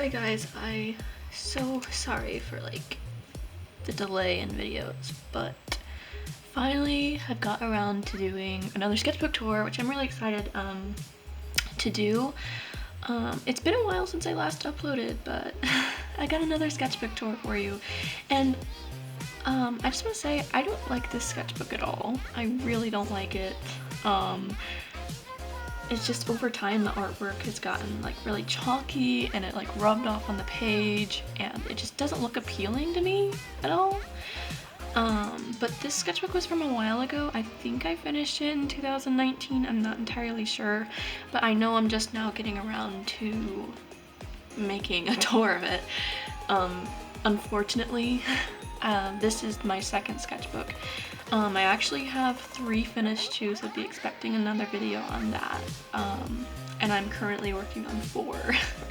Sorry guys, so sorry for like the delay in videos, but finally have got around to doing another sketchbook tour, which I'm really excited to do. It's been a while since I last uploaded, but I got another sketchbook tour for you. And I just want to say I don't like this sketchbook at all. I really don't like it. It's just over time the artwork has gotten like really chalky and it like rubbed off on the page and it just doesn't look appealing to me at all. But this sketchbook was from a while ago. I think I finished it in 2019. I'm not entirely sure, but I know I'm just now getting around to making a tour of it. Unfortunately, this is my second sketchbook. I actually have 3 finished too, so I'd be expecting another video on that. And I'm currently working on 4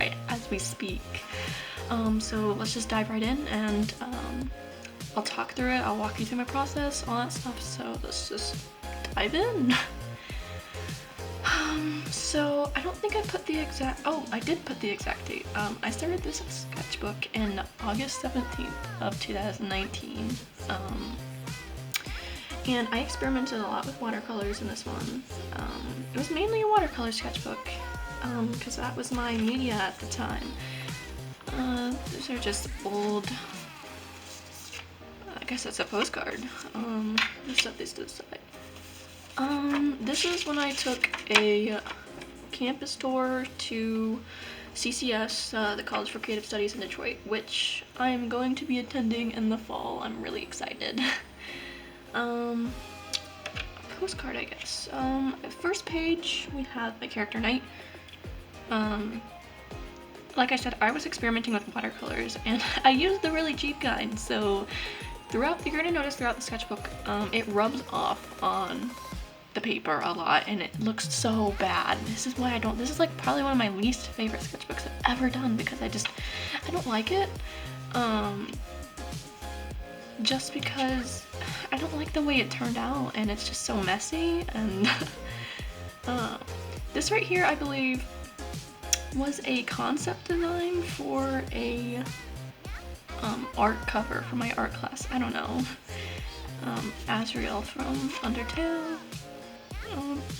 right as we speak. So let's just dive right in and I'll talk through it, I'll walk you through my process, all that stuff, so let's just dive in. So I don't think I put the exact, oh, I did put the exact date. I started this sketchbook in August 17th of 2019. And I experimented a lot with watercolors in this one. It was mainly a watercolor sketchbook, because that was my media at the time. These are just old, I guess that's a postcard. Let's set these to the side. This is when I took a campus tour to CCS, the College for Creative Studies in Detroit, which I'm going to be attending in the fall. I'm really excited. Postcard, I guess. First page, we have my character Knight. Like I said, I was experimenting with watercolors, and I used the really cheap kind, so you're gonna notice throughout the sketchbook, it rubs off on the paper a lot, and it looks so bad. This is why this is like probably one of my least favorite sketchbooks I've ever done, because I don't like it. Just because I don't like the way it turned out, and it's just so messy. And this right here, I believe, was a concept design for a art cover for my art class. I don't know. Azrael from Undertale.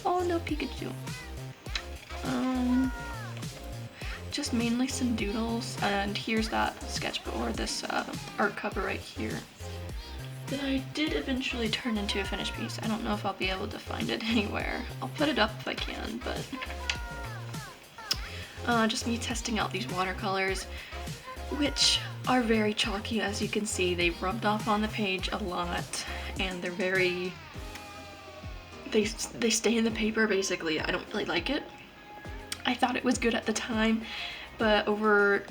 Oh no, Pikachu. Just mainly some doodles, and here's that sketchbook, or this art cover right here, that I did eventually turn into a finished piece. I don't know if I'll be able to find it anywhere. I'll put it up if I can, but just me testing out these watercolors, which are very chalky. As you can see, they rubbed off on the page a lot, and they're very, they stay in the paper basically. I don't really like it. I thought it was good at the time, but over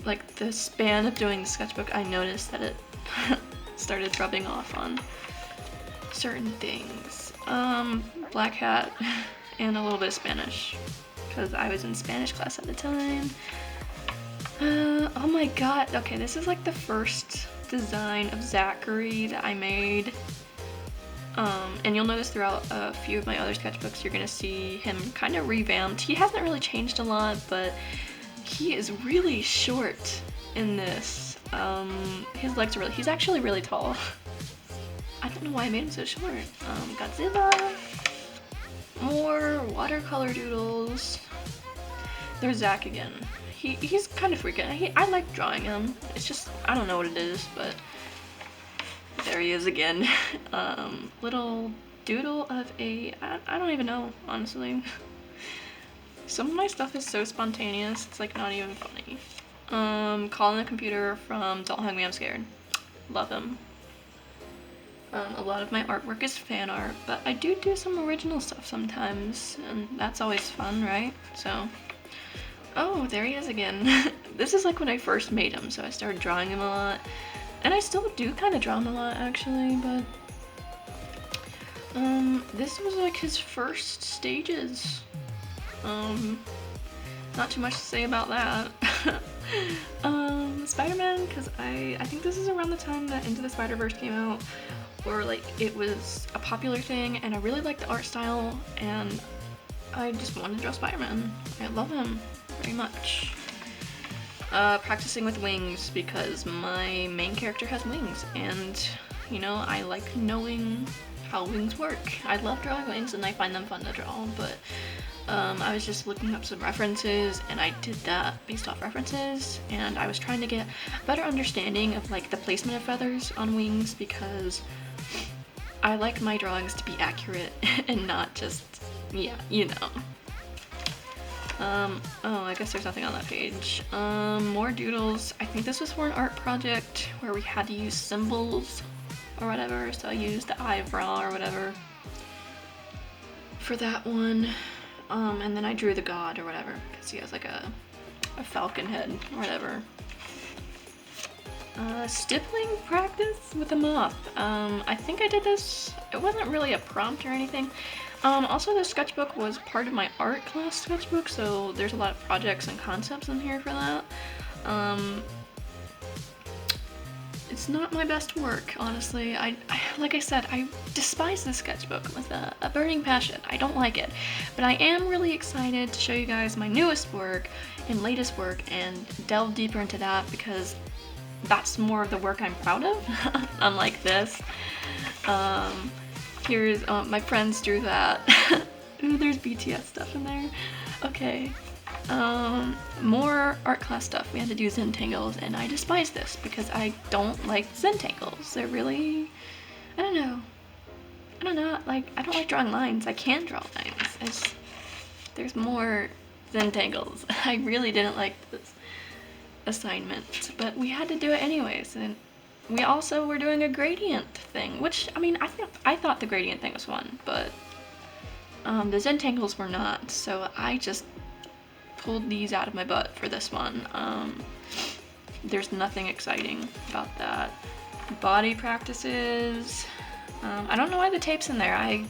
like the span of doing the sketchbook, I noticed that it started rubbing off on certain things. Black hat and a little bit of Spanish, because I was in Spanish class at the time. Oh my god, okay, this is like the first design of Zachary that I made. And you'll notice throughout a few of my other sketchbooks, you're gonna see him kind of revamped. He hasn't really changed a lot, but he is really short in this. His legs are he's actually really tall. I don't know why I made him so short. Godzilla. More watercolor doodles. There's Zach again. He's kind of freaking. I like drawing him. It's just, I don't know what it is, but there he is again. Little doodle of a, I don't even know, honestly. Some of my stuff is so spontaneous, it's like not even funny. Calling the computer from Don't Hug Me, I'm Scared. Love him. A lot of my artwork is fan art, but I do some original stuff sometimes, and that's always fun, right? So, oh, there he is again. This is like when I first made him, so I started drawing him a lot. And I still do kind of draw him a lot, actually, but this was like his first stages. Not too much to say about that. Spider-Man, because I think this is around the time that Into the Spider-Verse came out, or like it was a popular thing, and I really liked the art style, and I just wanted to draw Spider-Man. I love him very much. practicing with wings because my main character has wings, and you know, I like knowing how wings work. I love drawing wings and I find them fun to draw, but I was just looking up some references and I did that based off references, and I was trying to get a better understanding of like the placement of feathers on wings because I like my drawings to be accurate and not just, yeah, you know. Oh, I guess there's nothing on that page. More doodles. I think this was for an art project where we had to use symbols or whatever, so I used the eyebrow or whatever for that one. And then I drew the god or whatever because he has like a falcon head or whatever. Stippling practice with a moth. I think I did this, it wasn't really a prompt or anything. Also the sketchbook was part of my art class sketchbook, so there's a lot of projects and concepts in here for that. It's not my best work, honestly. I like I said, I despise this sketchbook with a burning passion. I don't like it. But I am really excited to show you guys my newest work and latest work and delve deeper into that because that's more of the work I'm proud of, unlike this. Here's, my friends drew that. Ooh, there's BTS stuff in there. Okay. More art class stuff. We had to do Zentangles, and I despise this because I don't like Zentangles. They're really, I don't know, like, I don't like drawing lines. I can draw lines. There's more Zentangles. I really didn't like this assignment, but we had to do it anyways, and we also were doing a gradient thing, which, I mean, I thought the gradient thing was fun, but the Zentangles were not, so I just pulled these out of my butt for this one. There's nothing exciting about that. Body practices. I don't know why the tape's in there. I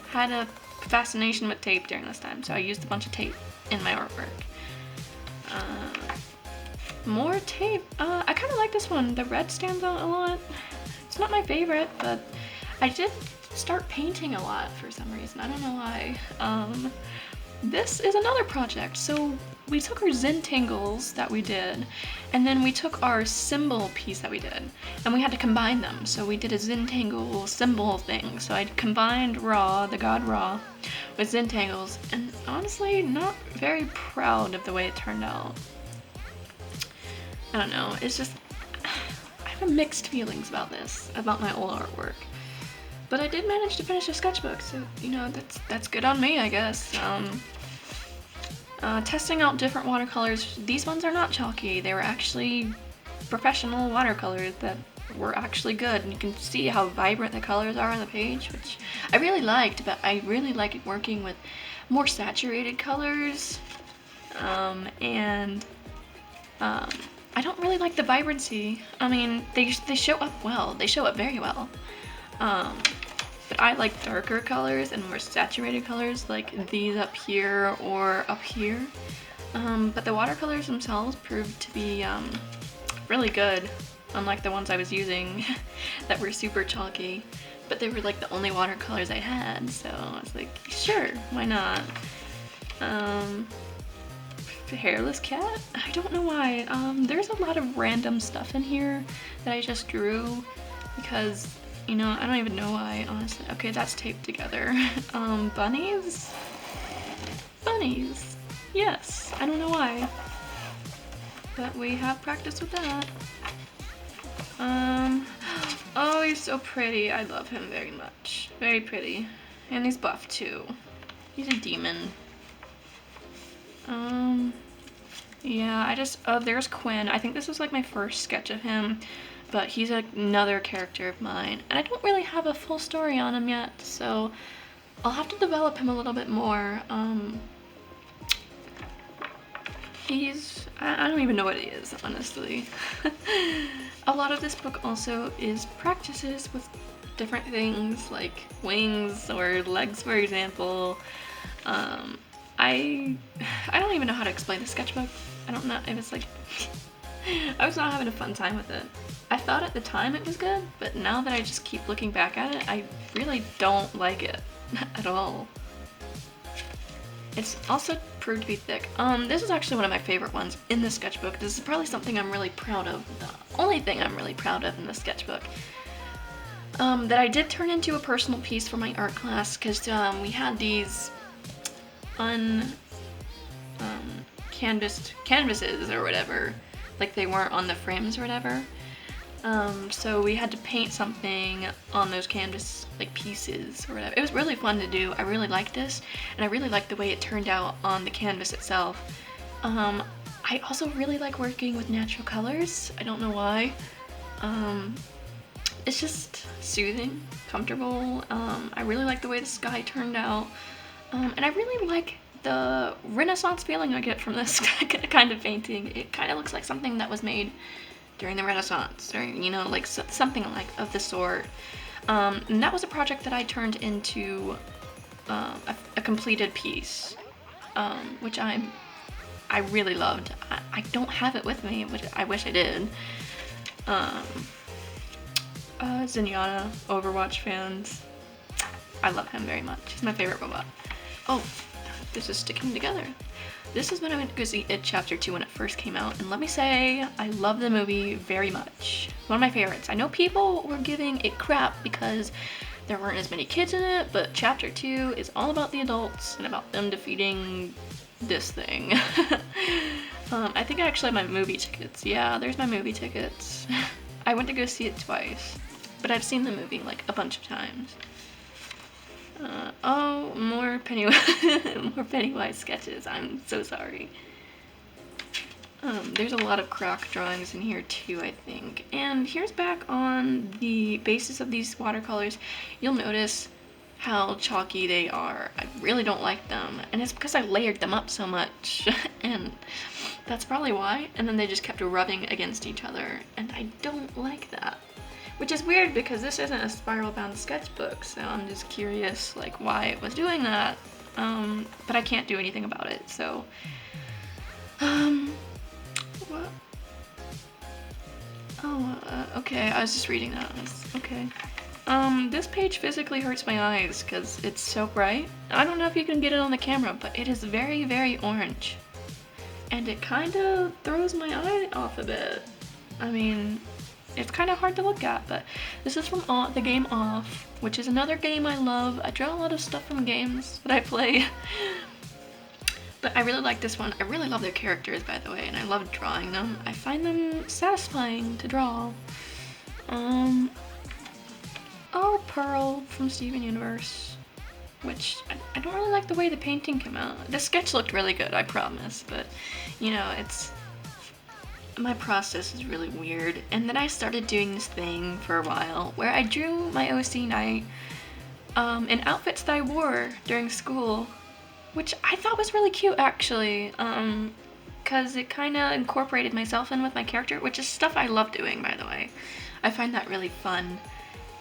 had a fascination with tape during this time, so I used a bunch of tape in my artwork. More tape. I kind of like this one. The red stands out a lot. It's not my favorite, but I did start painting a lot for some reason. I don't know why. This is another project. So we took our Zentangles that we did, and then we took our symbol piece that we did, and we had to combine them. So we did a Zentangle symbol thing. So I combined Ra, the god Ra, with Zentangles, and honestly, not very proud of the way it turned out. I don't know, it's just, I have mixed feelings about this, about my old artwork. But I did manage to finish a sketchbook, so, you know, that's good on me, I guess. Testing out different watercolors. These ones are not chalky, they were actually professional watercolors that were actually good. And you can see how vibrant the colors are on the page, which I really liked, but I really like working with more saturated colors. I don't really like the vibrancy. I mean, they show up well. They show up very well. But I like darker colors and more saturated colors, like these up here or up here. But the watercolors themselves proved to be really good, unlike the ones I was using that were super chalky. But they were like the only watercolors I had, so I was like, sure, why not? Hairless cat? I don't know why. There's a lot of random stuff in here that I just drew because, you know, I don't even know why, honestly. Okay, that's taped together. Bunnies? Bunnies. Yes, I don't know why. But we have practice with that. Oh, he's so pretty. I love him very much. Very pretty. And he's buff too. He's a demon. Yeah, oh, there's Quinn. I think this was like my first sketch of him, but he's another character of mine. And I don't really have a full story on him yet, so I'll have to develop him a little bit more. I don't even know what he is, honestly. A lot of this book also is practices with different things, like wings or legs, for example. I don't even know how to explain the sketchbook. I don't know, it was like, I was not having a fun time with it. I thought at the time it was good, but now that I just keep looking back at it, I really don't like it at all. It's also proved to be thick. This is actually one of my favorite ones in the sketchbook. This is probably something I'm really proud of. The only thing I'm really proud of in the sketchbook. That I did turn into a personal piece for my art class, because we had these canvases or whatever, like they weren't on the frames or whatever. So we had to paint something on those canvas like pieces or whatever. It was really fun to do. I really liked this, and I really liked the way it turned out on the canvas itself. I also really like working with natural colors. I don't know why. It's just soothing, comfortable. I really like the way the sky turned out. And I really like the Renaissance feeling I get from this kind of painting. It kind of looks like something that was made during the Renaissance, or you know, like something like of the sort. And that was a project that I turned into a completed piece, which I really loved. I don't have it with me, which I wish I did. Zenyatta, Overwatch fans. I love him very much. He's my favorite robot. Oh, this is sticking together. This is when I went to go see It Chapter 2 when it first came out, and let me say, I love the movie very much. One of my favorites. I know people were giving it crap because there weren't as many kids in it, but Chapter 2 is all about the adults and about them defeating this thing. I think I actually have my movie tickets. Yeah, there's my movie tickets. I went to go see it twice, but I've seen the movie like a bunch of times. Oh, more Pennywise sketches. I'm so sorry. There's a lot of crock drawings in here too, I think. And here's back on the basis of these watercolors. You'll notice how chalky they are. I really don't like them, and it's because I layered them up so much, and that's probably why. And then they just kept rubbing against each other, and I don't like that. Which is weird because this isn't a spiral bound sketchbook, so I'm just curious like why it was doing that. But I can't do anything about it, so what? Oh, okay, I was just reading that. Okay. This page physically hurts my eyes because it's so bright. I don't know if you can get it on the camera, but it is very, very orange. And it kind of throws my eye off a bit. I mean, it's kind of hard to look at, but this is from the game Off, which is another game I love. I draw a lot of stuff from games that I play. But I really like this one. I really love their characters, by the way, and I love drawing them. I find them satisfying to draw. Oh, Pearl from Steven Universe, which I don't really like the way the painting came out. The sketch looked really good, I promise, but you know, my process is really weird. And then I started doing this thing for a while where I drew my OC night in outfits that I wore during school, which I thought was really cute actually, because it kind of incorporated myself in with my character, which is stuff I love doing, by the way. I find that really fun,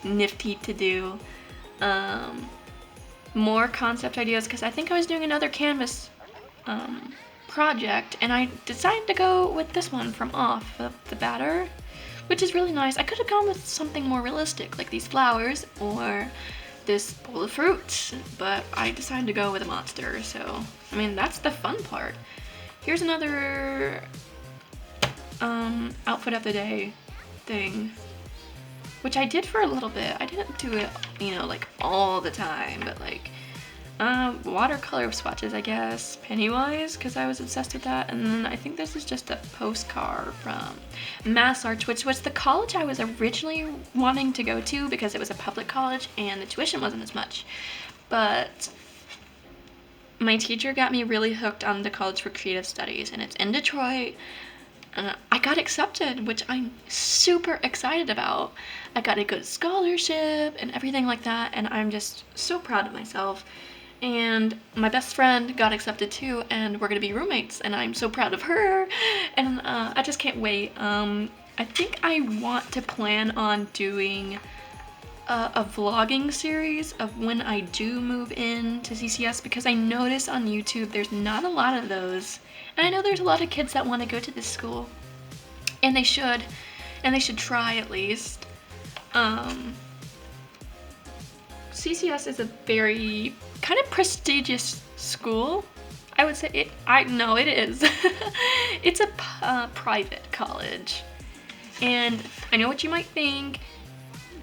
nifty to do. More concept ideas, because I think I was doing another canvas project, and I decided to go with this one from Off, the batter, which is really nice. I could have gone with something more realistic, like these flowers or this bowl of fruit, but I decided to go with a monster, so, I mean, that's the fun part. Here's another outfit of the day thing, which I did for a little bit. I didn't do it, you know, like all the time, but like watercolor swatches, I guess. Pennywise, because I was obsessed with that. And then I think this is just a postcard from Mass Arts, which was the college I was originally wanting to go to because it was a public college and the tuition wasn't as much. But my teacher got me really hooked on the College for Creative Studies, and it's in Detroit. I got accepted, which I'm super excited about. I got a good scholarship and everything like that, and I'm just so proud of myself. And my best friend got accepted too, and we're gonna be roommates, and I'm so proud of her, and I just can't wait. I think I want to plan on doing a vlogging series of when I do move in to CCS, because I notice on YouTube there's not a lot of those, and I know there's a lot of kids that want to go to this school, and they should try at least. CCS is a very kind of prestigious school. I would say it. No, it is. It's a private college, and I know what you might think,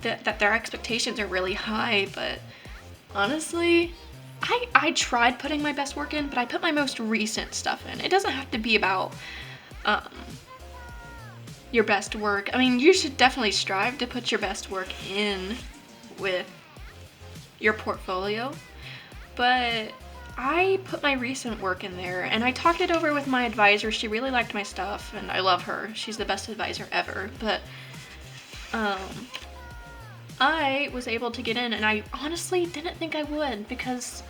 that their expectations are really high, but honestly, I tried putting my best work in, but I put my most recent stuff in. It doesn't have to be about your best work. I mean, you should definitely strive to put your best work in with your portfolio, but I put my recent work in there, and I talked it over with my advisor. She really liked my stuff, and I love her. She's the best advisor ever, but I was able to get in, and I honestly didn't think I would, because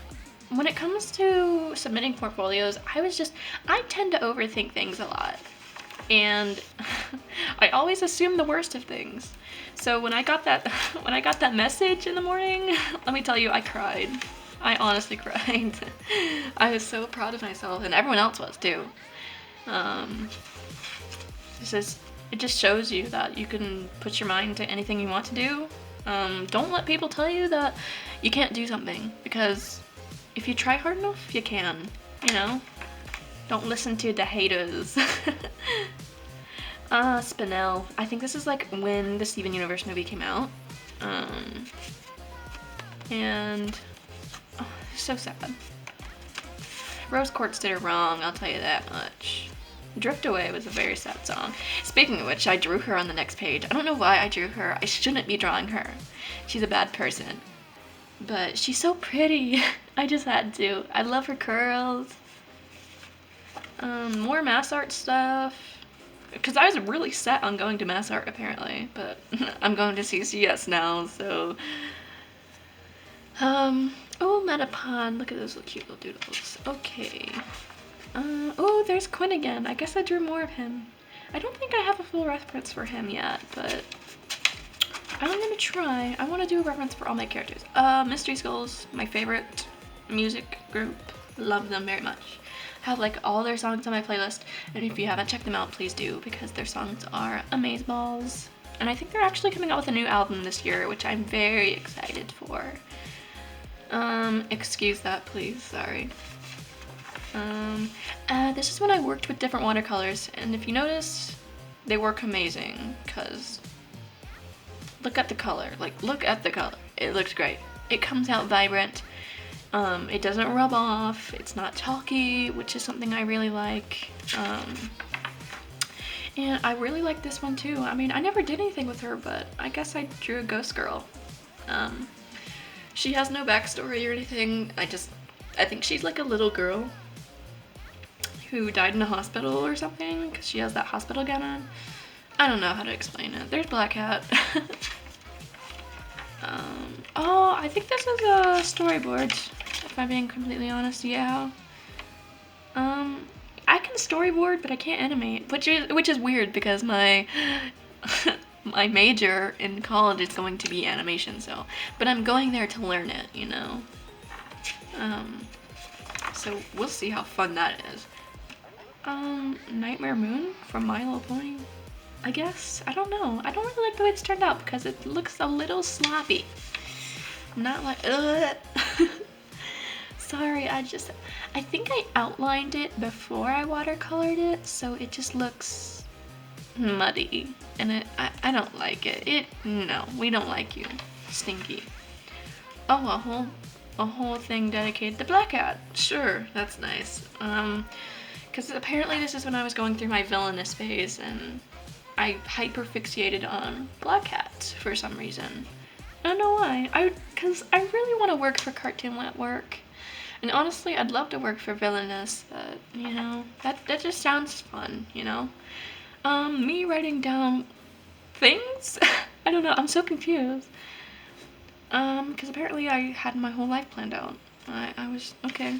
when it comes to submitting portfolios, I tend to overthink things a lot, and I always assume the worst of things. So when I got that message in the morning, let me tell you, I cried. I honestly cried. I was so proud of myself, and everyone else was too. It just shows you that you can put your mind to anything you want to do. Don't let people tell you that you can't do something, because if you try hard enough, you can, you know? Don't listen to the haters. Spinel. I think this is like when the Steven Universe movie came out. And so sad. Rose Quartz did it wrong, I'll tell you that much. Drift Away was a very sad song. Speaking of which, I drew her on the next page. I don't know why I drew her. I shouldn't be drawing her. She's a bad person. But she's so pretty. I just had to. I love her curls. More mass art stuff. Because I was really set on going to mass art apparently, but I'm going to CCS now, so. Oh, Metapod. Look at those little cute little doodles. Okay. Oh, there's Quinn again. I guess I drew more of him. I don't think I have a full reference for him yet, but I'm gonna try. I want to do a reference for all my characters. Mystery Skulls, my favorite music group. Love them very much. Have like all their songs on my playlist, and if you haven't checked them out, please do, because their songs are amazeballs. And I think they're actually coming out with a new album this year, which I'm very excited for. Excuse that, please. Sorry. This is when I worked with different watercolors, and if you notice, they work amazing, because look at the color. Like, look at the color. It looks great. It comes out vibrant. It doesn't rub off. It's not chalky, which is something I really like. And I really like this one too. I mean, I never did anything with her, but I guess I drew a ghost girl. She has no backstory or anything. I think she's like a little girl who died in a hospital or something, because she has that hospital gown on. I don't know how to explain it. There's Black Hat. Oh, I think this is a storyboard, if I'm being completely honest. Yeah. I can storyboard, but I can't animate, which is weird, because my my major in college is going to be animation, so, but I'm going there to learn it, you know. So we'll see how fun that is. Nightmare Moon from My Little Pony, I guess. I don't know. I don't really like the way it's turned out, because it looks a little sloppy. Not like, ugh. Sorry, I think I outlined it before I watercolored it, so it just looks muddy, and I don't like it. No, we don't like you. Stinky. Oh, a whole thing dedicated to Black Hat. Sure, that's nice. Because apparently this is when I was going through my Villainous phase, and I hyperfixated on Black Hat for some reason. I don't know why. Because I really want to work for Cartoon Network. And honestly, I'd love to work for Villainous, but, you know, that just sounds fun, you know? Me writing down things? I don't know, I'm so confused. Because apparently I had my whole life planned out. I was, okay.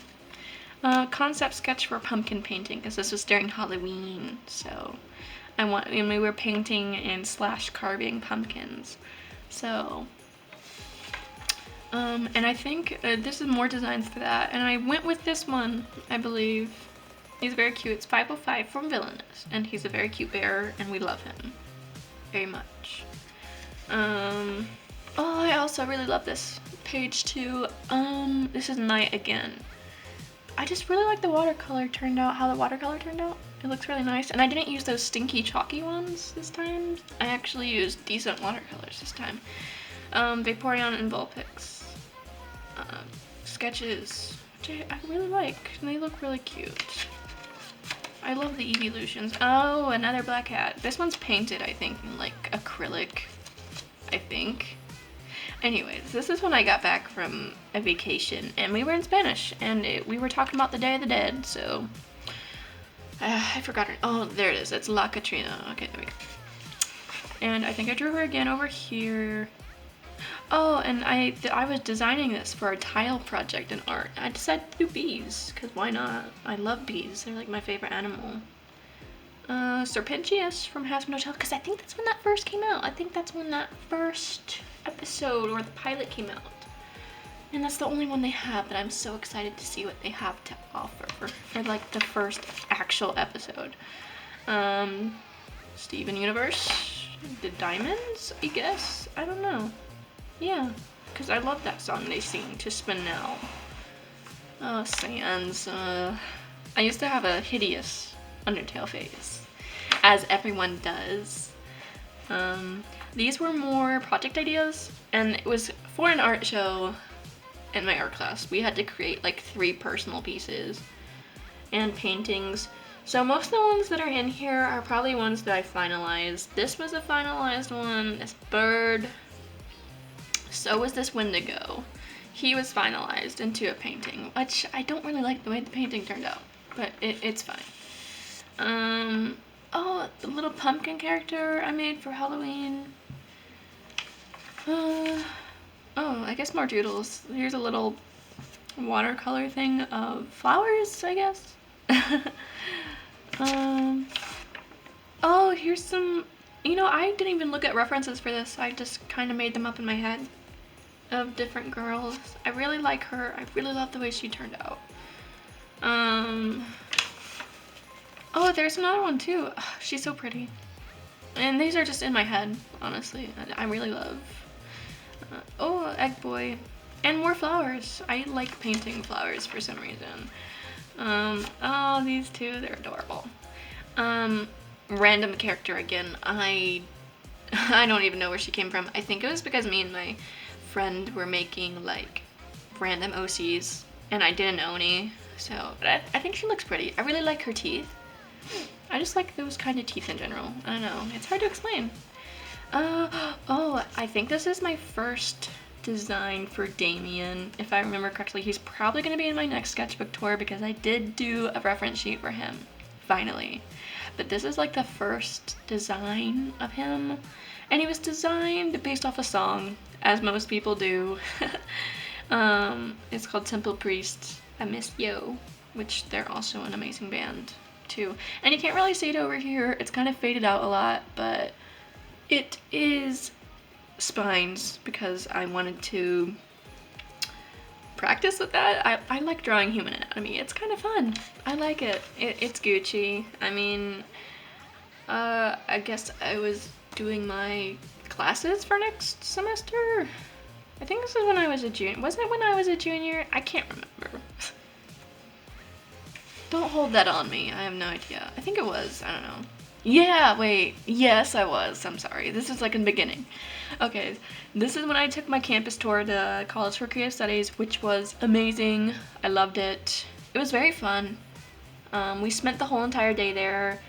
Concept sketch for pumpkin painting, because this was during Halloween, so and we were painting and / carving pumpkins. So, and I think this is more designs for that, and I went with this one, I believe. He's very cute. It's 505 from Villainous, and he's a very cute bear, and we love him very much. Oh, I also really love this page too. This is Night Again. I just really like the watercolor turned out, how the watercolor turned out. It looks really nice. And I didn't use those stinky chalky ones this time. I actually used decent watercolors this time. Vaporeon and Vulpix. Sketches, which I really like. And they look really cute. I love the evolutions. Oh, another black hat. This one's painted, I think, in like acrylic, I think. Anyways, this is when I got back from a vacation and we were in Spanish and we were talking about the Day of the Dead, so I forgot her. Oh, there it is. It's La Katrina. Okay, there we go. And I think I drew her again over here. Oh, and I was designing this for a tile project in art. I decided to do bees, because why not? I love bees. They're like my favorite animal. Serpentius from Hazard Hotel, because I think that's when that first came out. I think that's when that first episode or the pilot came out. And that's the only one they have, but I'm so excited to see what they have to offer for like the first actual episode. Steven Universe, the Diamonds, I guess? I don't know. Yeah, because I love that song they sing to Spinel. Oh, Sans. I used to have a hideous Undertale phase, as everyone does. These were more project ideas, and it was for an art show in my art class. We had to create like 3 personal pieces and paintings. So most of the ones that are in here are probably ones that I finalized. This was a finalized one, this bird. So was this Wendigo. He was finalized into a painting, which I don't really like the way the painting turned out, but it's fine. Oh, the little pumpkin character I made for Halloween. Oh, I guess more doodles. Here's a little watercolor thing of flowers, I guess. Oh, here's some, you know, I didn't even look at references for this. I just kind of made them up in my head of different girls. I really like her. I really love the way she turned out. Oh, there's another one too. Ugh, she's so pretty. And these are just in my head, honestly. I really love. Oh, Egg Boy. And more flowers. I like painting flowers for some reason. Oh, these two, they're adorable. Random character again. I don't even know where she came from. I think it was because me and my friend were making like random OCs and I didn't know any. So, but I think she looks pretty. I really like her teeth. I just like those kind of teeth in general. I don't know. It's hard to explain. Oh, I think this is my first design for Damien. If I remember correctly, he's probably going to be in my next sketchbook tour because I did do a reference sheet for him, finally. But this is like the first design of him. And he was designed based off a song, as most people do. It's called Temple Priest, I Miss You, which they're also an amazing band too. And you can't really see it over here. It's kind of faded out a lot, but it is spines because I wanted to practice with that. I like drawing human anatomy. It's kind of fun. I like it. It's Gucci. I mean, I guess I was doing my classes for next semester. I think this is when I was a junior. Wasn't it when I was a junior? I can't remember. Don't hold that on me. I have no idea. I think it was. I don't know. Yeah, wait. Yes, I was. I'm sorry. This is like in the beginning. Okay, this is when I took my campus tour to College for Creative Studies, which was amazing. I loved it. It was very fun. We spent the whole entire day there.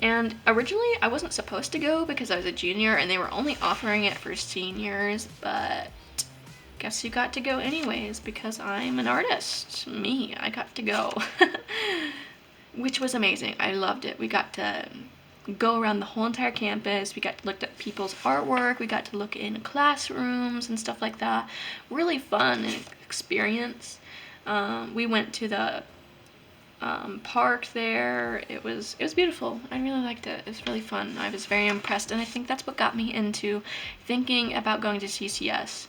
And originally, I wasn't supposed to go because I was a junior and they were only offering it for seniors, but guess you got to go anyways because I'm an artist. Me, I got to go. Which was amazing. I loved it. We got to go around the whole entire campus. We got to look at people's artwork. We got to look in classrooms and stuff like that. Really fun experience. We went to the park there. It was beautiful. I really liked it. It was really fun. I was very impressed, and I think that's what got me into thinking about going to CCS.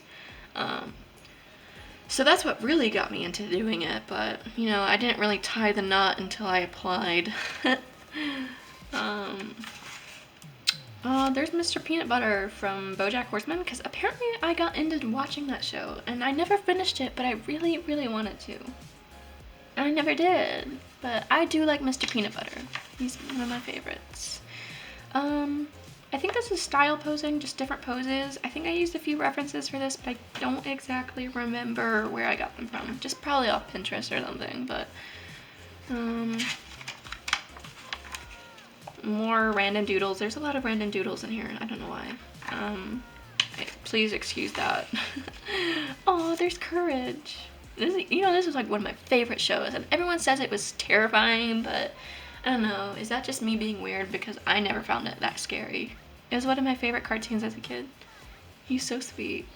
So that's what really got me into doing it, but you know, I didn't really tie the knot until I applied. There's Mr. Peanut Butter from BoJack Horseman, because apparently I got into watching that show, and I never finished it, but I really, really wanted to. And I never did, but I do like Mr. Peanut Butter. He's one of my favorites. I think this is style posing, just different poses. I think I used a few references for this, but I don't exactly remember where I got them from. Just probably off Pinterest or something, but more random doodles. There's a lot of random doodles in here. I don't know why. Please excuse that. Oh, there's Courage. This is like one of my favorite shows, and everyone says it was terrifying, but I don't know. Is that just me being weird? Because I never found it that scary. It was one of my favorite cartoons as a kid. He's so sweet.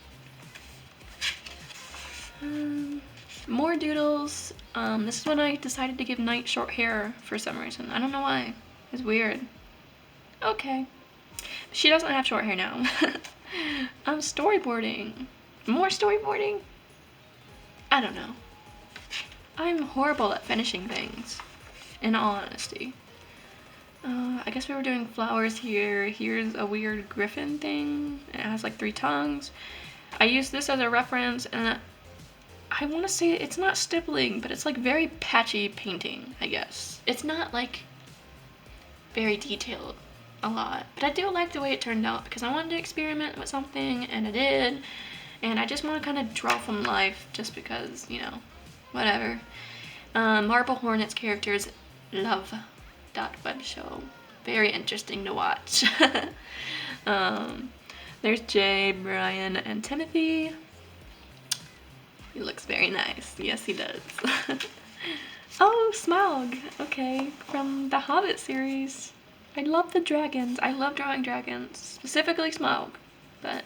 More doodles. This is when I decided to give Night short hair for some reason. I don't know why. It's weird. Okay. She doesn't have short hair now. Storyboarding. More storyboarding? I don't know. I'm horrible at finishing things, in all honesty. I guess we were doing flowers here. Here's a weird griffin thing. It has like 3 tongues. I used this as a reference, and I want to say it's not stippling, but it's like very patchy painting, I guess. It's not like very detailed a lot, but I do like the way it turned out because I wanted to experiment with something, and I did. And I just want to kind of draw from life just because, you know, whatever. Marble Hornets characters, love that web show. Very interesting to watch. There's Jay, Brian, and Timothy. He looks very nice. Yes, he does. Oh, Smaug. Okay, from the Hobbit series. I love the dragons. I love drawing dragons, specifically Smaug, but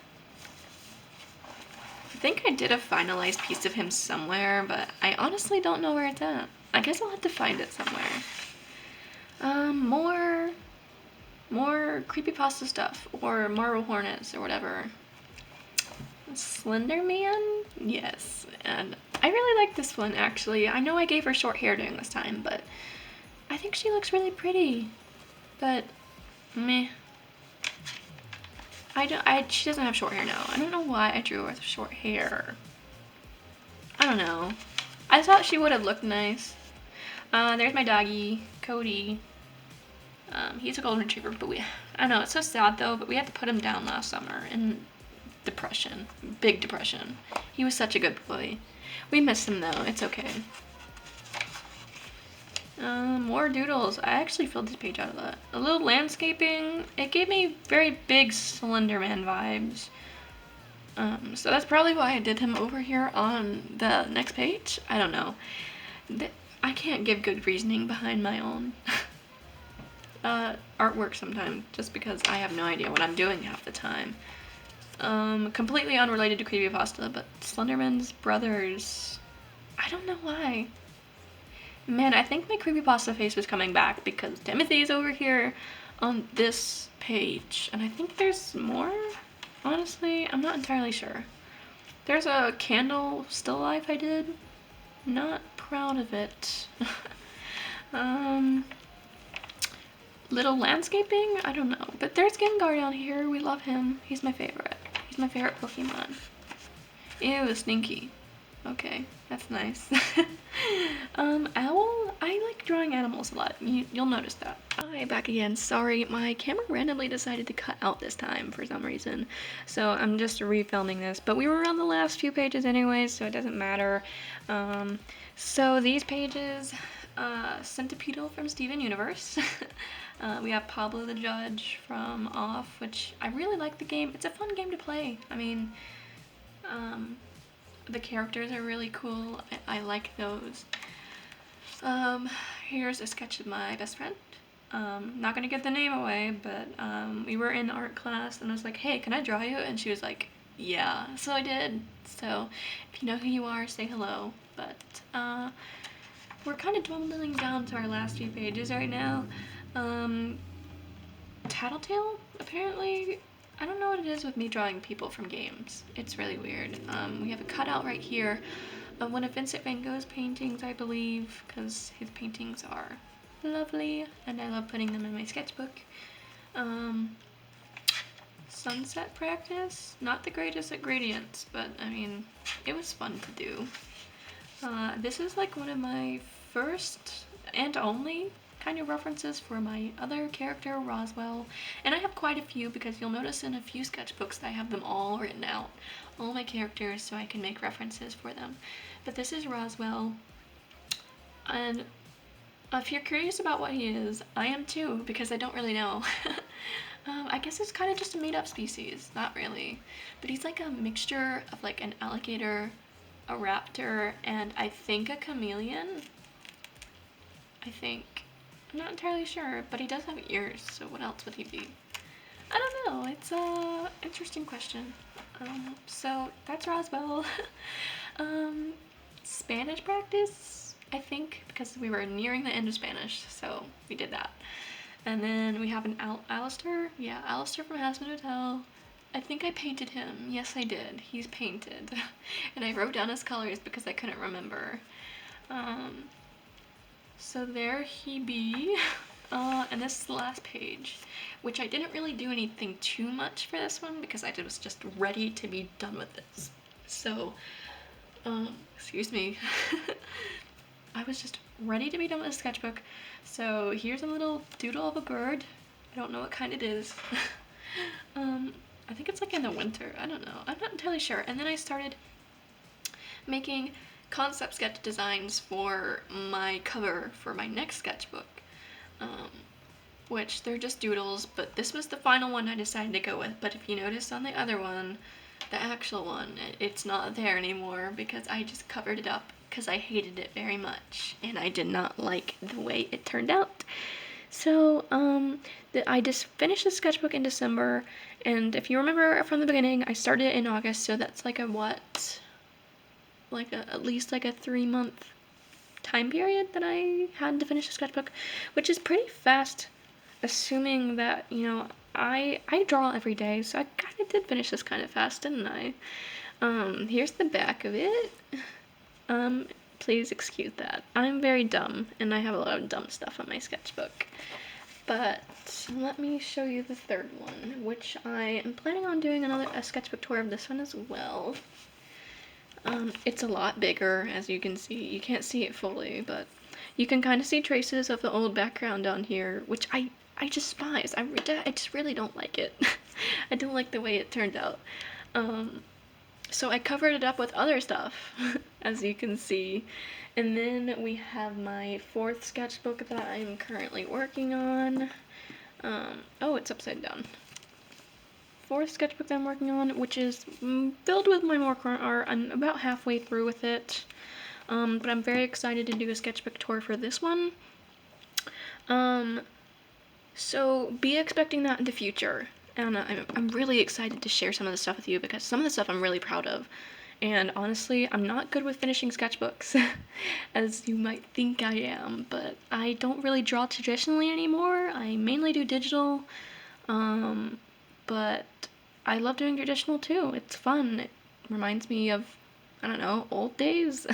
I think I did a finalized piece of him somewhere, but I honestly don't know where it's at. I guess I'll have to find it somewhere. More creepypasta stuff, or Marble Hornets, or whatever. Slender Man? Yes, and I really like this one, actually. I know I gave her short hair during this time, but I think she looks really pretty. But, meh. She doesn't have short hair now. I don't know why I drew her with short hair. I don't know. I thought she would have looked nice. There's my doggy, Cody. He's a golden retriever, but I know, it's so sad though, but we had to put him down last summer in depression. Big depression. He was such a good boy. We miss him though, it's okay. More doodles. I actually filled this page out of that. A little landscaping. It gave me very big Slender Man vibes. So that's probably why I did him over here on the next page. I don't know. I can't give good reasoning behind my own artwork sometimes, just because I have no idea what I'm doing half the time. Completely unrelated to creepypasta, but Slenderman's brothers. I don't know why. Man, I think my creepypasta face was coming back because Timothy's over here on this page. And I think there's more? Honestly, I'm not entirely sure. There's a candle still life I did. Not proud of it. Little landscaping? I don't know. But there's Gengar down here. We love him. He's my favorite. He's my favorite Pokemon. Ew, Stinky. Okay, that's nice. Owl? I like drawing animals a lot. You'll notice that. Hi, back again. Sorry, my camera randomly decided to cut out this time for some reason. So I'm just refilming this. But we were on the last few pages anyways, so it doesn't matter. So these pages, Centipedal from Steven Universe. We have Pablo the Judge from Off, which I really like the game. It's a fun game to play. I mean, the characters are really cool. I like those. Here's a sketch of my best friend. Not gonna give the name away, but we were in art class and I was like, hey, can I draw you? And she was like, yeah. So I did. So if you know who you are, say hello. But we're kind of dwindling down to our last few pages right now. Tattletale, apparently. I don't know what it is with me drawing people from games. It's really weird. We have a cutout right here of one of Vincent van Gogh's paintings, I believe, because his paintings are lovely, and I love putting them in my sketchbook. sunset practice. Not the greatest at gradients, but I mean, it was fun to do. This is like one of my first and only kind of references for my other character, Roswell. And I have quite a few because you'll notice in a few sketchbooks that I have them all written out, all my characters, so I can make references for them. But this is Roswell, and if you're curious about what he is, I am too, because I don't really know. I guess it's kind of just a made-up species, not really. But he's like a mixture of like an alligator, a raptor, and I think a chameleon. I think. I'm not entirely sure, but he does have ears, so what else would he be? I don't know, it's a interesting question. So that's Roswell. Spanish practice, I think, because we were nearing the end of Spanish, so we did that. And then we have an Alistair. Yeah, Alistair from Hazmat Hotel. I think I painted him. Yes, I did. He's painted. And I wrote down his colors because I couldn't remember. So there he be. And this is the last page, which I didn't really do anything too much for this one because I was just ready to be done with this. So, excuse me. I was just ready to be done with the sketchbook. So here's a little doodle of a bird. I don't know what kind it is. I think it's like in the winter. I don't know. I'm not entirely sure. And then I started making concept sketch designs for my cover for my next sketchbook. Which they're just doodles, but this was the final one I decided to go with. But if you notice on the other one, the actual one, it's not there anymore because I just covered it up because I hated it very much and I did not like the way it turned out. So I just finished the sketchbook in December, and if you remember from the beginning, I started it in August, so that's like a what? Like at least like a 3-month time period that I had to finish the sketchbook, which is pretty fast, assuming that, you know, I draw every day, so I kind of did finish this kind of fast, didn't I? Here's the back of it. Please excuse that. I'm very dumb, and I have a lot of dumb stuff on my sketchbook. But let me show you the third one, which I am planning on doing a sketchbook tour of this one as well. It's a lot bigger, as you can see. You can't see it fully, but you can kind of see traces of the old background on here, which I despise. I just really don't like it. I don't like the way it turned out. So I covered it up with other stuff, as you can see. And then we have my 4th sketchbook that I'm currently working on. Oh, it's upside down. 4th sketchbook that I'm working on, which is filled with my more current art. I'm about halfway through with it, but I'm very excited to do a sketchbook tour for this one. So be expecting that in the future. And I'm really excited to share some of the stuff with you because some of the stuff I'm really proud of. And honestly, I'm not good with finishing sketchbooks, as you might think I am, but I don't really draw traditionally anymore. I mainly do digital, but I love doing traditional too. It's fun. It reminds me of, I don't know, old days?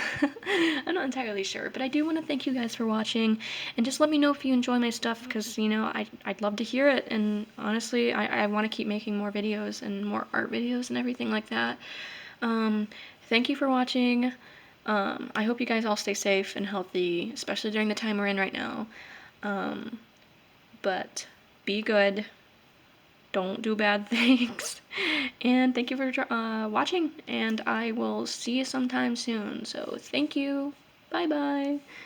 I'm not entirely sure, but I do want to thank you guys for watching, and just let me know if you enjoy my stuff, because, you know, I'd love to hear it, and honestly, I want to keep making more videos, and more art videos, and everything like that. Thank you for watching. I hope you guys all stay safe and healthy, especially during the time we're in right now. But be good. Don't do bad things. And thank you for watching, and I will see you sometime soon. So thank you. Bye bye.